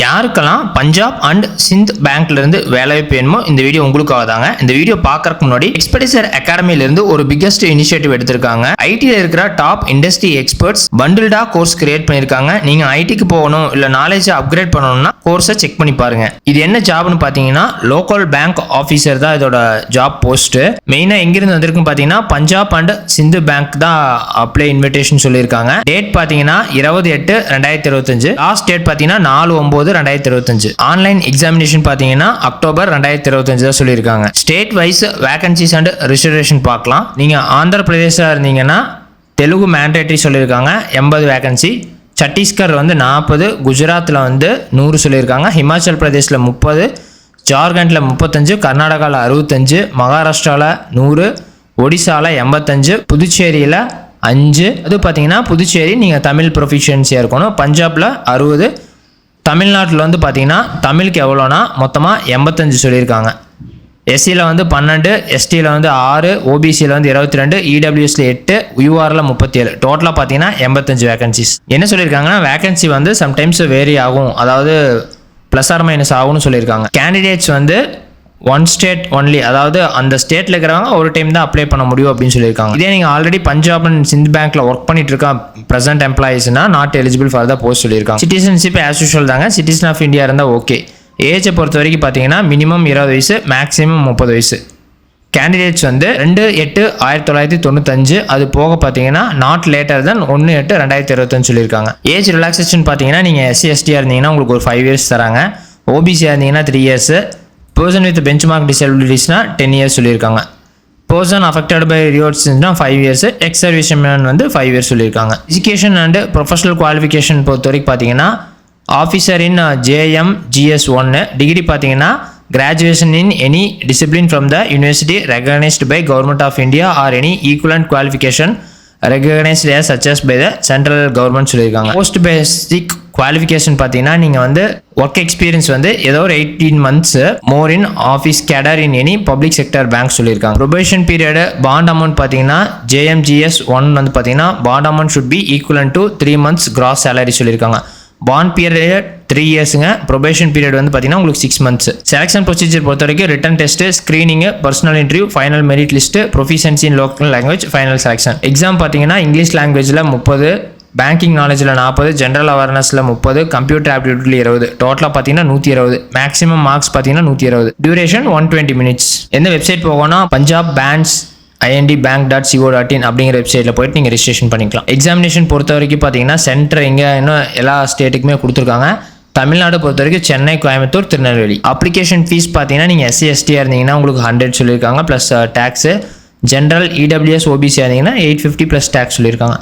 யாருக்கெல்லாம் பஞ்சாப் அண்ட் சிந்த் பேங்க்ல இருந்து வேலைவாய்ப்பு வேணுமோ இந்த வீடியோ உங்களுக்காக தாங்க. இந்த வீடியோ பார்க்கறதுக்கு முன்னாடி எக்ஸ்பெடிசர் அகாடமில இருந்து ஒரு பிக்கஸ்ட் இனிஷியேட்டிவ் எடுத்திருக்காங்க. ஐடில இருக்கிற டாப் இண்டஸ்ட்ரி எக்ஸ்பர்ட்ஸ் பண்டில்டா கோர்ஸ் கிரியேட் பண்ணிருக்காங்க. நீங்க ஐடிக்கு போகணும் இல்ல நாலேஜ் அப்கிரேட் பண்ணணும்னா கோர்ஸை செக் பண்ணி பாருங்க. இது என்ன ஜாப்னு பாத்தீங்கன்னா லோக்கல் பேங்க் ஆபீசர் தான் இதோட ஜாப் போஸ்ட். மெயினா எங்கிருந்து வந்திருக்குன்னு பாத்தீங்கன்னா பஞ்சாப் அண்ட் சிந்து பேங்க் தான் அப்ளை இன்விடேஷன் சொல்லியிருக்காங்க. டேட் பாத்தீங்கன்னா 20/8/2025. லாஸ்ட் டேட் பாத்தீங்கன்னா 4/9/2025. ஆன்லைன் எக்ஸாமினேஷன் பாத்தீங்கன்னா அக்டோபர் 2025 தான் சொல்லியிருக்காங்க. State wise vacancies and reservation பார்க்கலாம். நீங்க ஆந்திர பிரதேசா இருந்தீங்கன்னா தெலுங்கு மேண்டேட்டரி சொல்லியிருக்காங்க 80 வேகன்சி. சத்தீஸ்கர் 40, குஜராத்தில் 100 சொல்லியிருக்காங்க. ஹிமாச்சல் பிரதேசில் 30, ஜார்க்கண்டில் 35, கர்நாடகாவில் 65, மகாராஷ்டிராவில் 100, ஒடிசாவில் 85, புதுச்சேரியில் 5. அது பார்த்தீங்கன்னா புதுச்சேரி நீங்கள் தமிழ் ப்ரொஃபிஷியன்சியாக இருக்கணும். பஞ்சாபில் 60, தமிழ்நாட்டில் பார்த்தீங்கன்னா தமிழுக்கு எவ்வளோனா மொத்தமாக 85 சொல்லியிருக்காங்க. எஸ்சியில் 12, எஸ்டியில் 6, ஓபிசியில் 22, இடபிள்யூஎஸ்ல 8, யூஆரில் 37. டோட்டலாக பார்த்தீங்கன்னா 85 வேகன்சிஸ். என்ன சொல்லியிருக்காங்கன்னா வேகன்சி சம்டைம்ஸ் வேரி ஆகும், அதாவது ப்ளஸ் ஆர் மைனஸ் ஆகும்னு சொல்லியிருக்காங்க. கேண்டிடேட்ஸ் ஒன் ஸ்டேட் ஒன்லி, அதாவது அந்த ஸ்டேட்டில் இருக்கிறவங்க ஒரு டைம் தான் அப்ளை பண்ண முடியும் அப்படின்னு சொல்லியிருக்காங்க. இதே நீங்கள் ஆல்ரெடி பஞ்சாப் அண்ட் சிந்த் பேங்க்ல ஒர்க் பண்ணிட்டு இருக்க ப்ரெசென்ட் எம்ப்ளாயிஸ்னா not eligible for the post சொல்லியிருக்காங்க. சிட்டிசன்ஷிப் ஆஸ் யூஷுவல் தாங்க. சிட்டிசன் ஆஃப் இந்தியா இருந்தால் ஓகே. ஏஜை பொறுத்த வரைக்கும் பார்த்தீங்கன்னா மினிமம் 20 வயசு, மேக்ஸிமம் 30 வயசு. கேண்டிடேட்ஸ் 2/8/1995, அது போக பார்த்தீங்கன்னா நாட் லேட்டர் தென் 1/8/2025 சொல்லியிருக்காங்க. ஏஜ் ரிலாக்ஸேஷன் பார்த்தீங்கன்னா நீங்கள் எஸ்சி எஸ்டியாக இருந்தீங்கன்னா உங்களுக்கு ஒரு 5 இயர்ஸ் தராங்க. ஓபிசியாக இருந்தீங்கன்னா 3 years. Person with benchmark டிசபிலிட்டிஸ்னா 10 இயர்ஸ் சொல்லியிருக்காங்க. பர்சன் அஃபெக்டட் பை ரிவார்ட்ஸ்னா 5 years. Ex serviceman 5 years சொல்லியிருக்காங்க. எஜுகேஷன் அண்ட் ப்ரொஃபஷனல் குவாலிஃபிகேஷன் பொறுத்த வரைக்கும் பார்த்தீங்கன்னா ஆஃபீஸர் இன் JMGS 1, டிகிரி பார்த்தீங்கன்னா graduation in any discipline from the university recognised by government of India or any equivalent qualification recognized as such as by the central government சொல்லியிருக்காங்க. Post basic qualification பார்த்தீங்கன்னா நீங்கள் work experience ஏதோ ஒரு 18 months more in office cadre in any public sector bank சொல்லியிருக்காங்க. Probation period bond amount பார்த்தீங்கன்னா JMGS 1 பார்த்தீங்கன்னா bond amount should be equivalent to 3 months gross salary சொல்லியிருக்காங்க. Bond period 3 இயர்ஸுங்க. Probation period பார்த்தீங்கன்னா உங்களுக்கு 6 months. செலக்ஷன் ப்ரொசீஜர் பொறுத்த வரைக்கும் written test, screening, personal interview, final merit list, proficiency in local language, final selection. Exam பார்த்தீங்கன்னா English லாங்குவேஜில் 30, banking நாலேஜில் 40, general அவேர்னஸில் 30, computer ஆப்டிடியூட்ல 20. டோட்டலாக பார்த்தீங்கன்னா 120. மேக்ஸிமம் மார்க்ஸ் பார்த்தீங்கன்னா 120. Duration 120 minutes. எந்த வெப்சைட் போகணும்னா பஞ்சாப் பேங்க்ஸ் indbank.co.in அப்படிங்கிற வெப்சைட்டில் போயிட்டு நீங்கள் ரெஜிஸ்ட்ரேஷன் பண்ணிக்கலாம். எக்ஸாமினேஷன் பொறுத்த வரைக்கும் பார்த்தீங்கன்னா சென்டர் இங்கே இன்னும் எல்லா ஸ்டேட்டுக்குமே கொடுத்துருக்காங்க. தமிழ்நாடு பொறுத்த வரைக்கும் சென்னை, கோயம்புத்தூர், திருநெல்வேலி. அப்ளிகேஷன் ஃபீஸ் பார்த்தீங்கன்னா நீங்கள் SC ST இருந்தீங்கன்னா உங்களுக்கு 100 சொல்லியிருக்காங்க plus tax. General EWS OBC இருந்தீங்கன்னா 850 ப்ளஸ் டேக்ஸ் சொல்லியிருக்காங்க.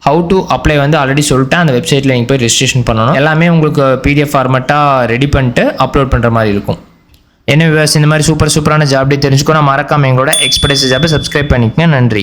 ஹவு டு அப்ளை ஆல்ரெடி சொல்லிட்டேன். அந்த வெப்சைட்டில் நீங்கள் போய் ரெஜிஸ்ட்ரேஷன் பண்ணணும். எல்லாமே உங்களுக்கு PDF ஃபார்மெட்டாக ரெடி பண்ணிட்டு அப்லோட் பண்ணுற மாதிரி இருக்கும். என்ன வியூவர்ஸ், இந்த மாதிரி சூப்பரான ஜாப் தெரிஞ்சுக்கணும் மறக்காம எங்களோட எக்ஸ்பர்டைஸ் ஜாப்பை சப்ஸ்கிரைப் பண்ணிக்கங்க. நன்றி.